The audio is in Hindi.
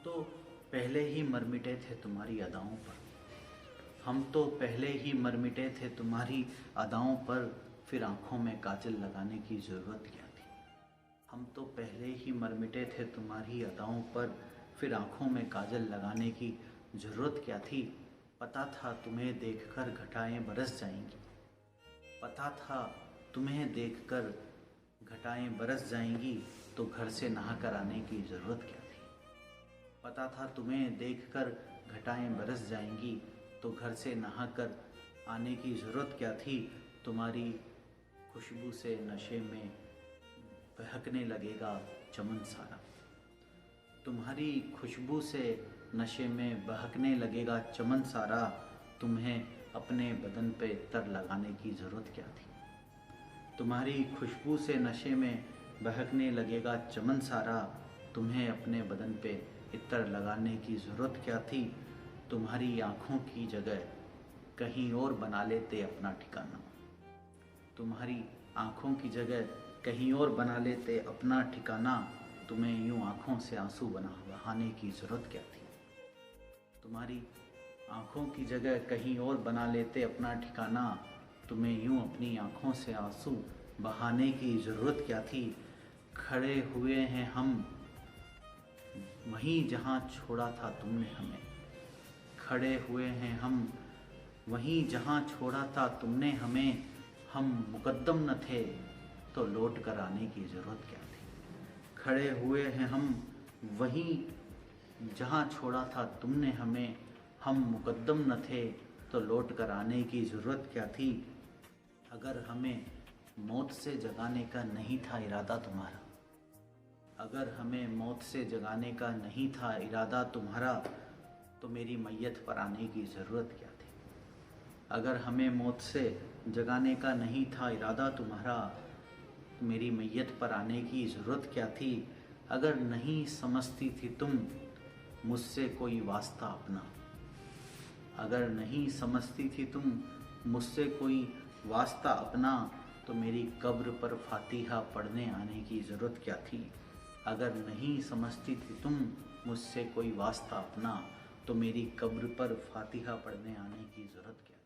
तो पहले ही मर मिटे थे तुम्हारी अदाओं पर। हम तो पहले ही मर मिटे थे तुम्हारी अदाओं पर, फिर आंखों में काजल लगाने की ज़रूरत क्या थी। हम तो पहले ही मर मिटे थे तुम्हारी अदाओं पर, फिर आंखों में काजल लगाने की ज़रूरत क्या थी। पता था तुम्हें देखकर घटाएं बरस जाएंगी। पता था तुम्हें देखकर घटाएं बरस जाएंगी, तो घर से नहाकर आने की ज़रूरत क्या थी। पता था तुम्हें देखकर घटाएं बरस जाएंगी, तो घर से नहाकर आने की ज़रूरत क्या थी। तुम्हारी खुशबू से नशे में बहकने लगेगा चमन सारा। तुम्हारी खुशबू से नशे में बहकने लगेगा चमन सारा। तुम्हें अपने बदन पे इत्तर लगाने की ज़रूरत क्या थी। तुम्हारी खुशबू से नशे में बहकने लगेगा चमन सारा। तुम्हें अपने बदन पे इत्तर लगाने की ज़रूरत क्या थी। तुम्हारी आँखों की जगह कहीं और बना लेते अपना ठिकाना। तुम्हारी आँखों की जगह कहीं और बना लेते अपना ठिकाना। तुम्हें यूं आँखों से आंसू बहाने की ज़रूरत क्या थी। तुम्हारी आँखों की जगह कहीं और बना लेते अपना ठिकाना। तुम्हें यूं अपनी आँखों से आंसू बहाने की ज़रूरत क्या थी। खड़े हुए हैं हम वहीं जहाँ छोड़ा था तुमने हमें। खड़े हुए हैं हम वहीं जहाँ छोड़ा था तुमने हमें। हम मुकद्दम न थे तो लौट कर आने की ज़रूरत क्या थी। खड़े हुए हैं हम वहीं जहाँ छोड़ा था तुमने हमें। हम मुकद्दम न थे तो लौट कर आने की ज़रूरत क्या थी। अगर हमें मौत से जगाने का नहीं था इरादा तुम्हारा। अगर हमें मौत से जगाने का नहीं था इरादा तुम्हारा, तो मेरी मैयत पर आने की ज़रूरत क्या थी। अगर हमें मौत से जगाने का नहीं था इरादा तुम्हारा, तो मेरी मैयत पर आने की ज़रूरत क्या थी। अगर नहीं समझती थी तुम मुझसे कोई वास्ता अपना। अगर नहीं समझती थी तुम मुझसे कोई वास्ता अपना, तो मेरी कब्र पर फातिहा पढ़ने आने की ज़रूरत क्या थी। अगर नहीं समझती थी तुम मुझसे कोई वास्ता अपना, तो मेरी कब्र पर फातिहा पढ़ने आने की ज़रूरत क्या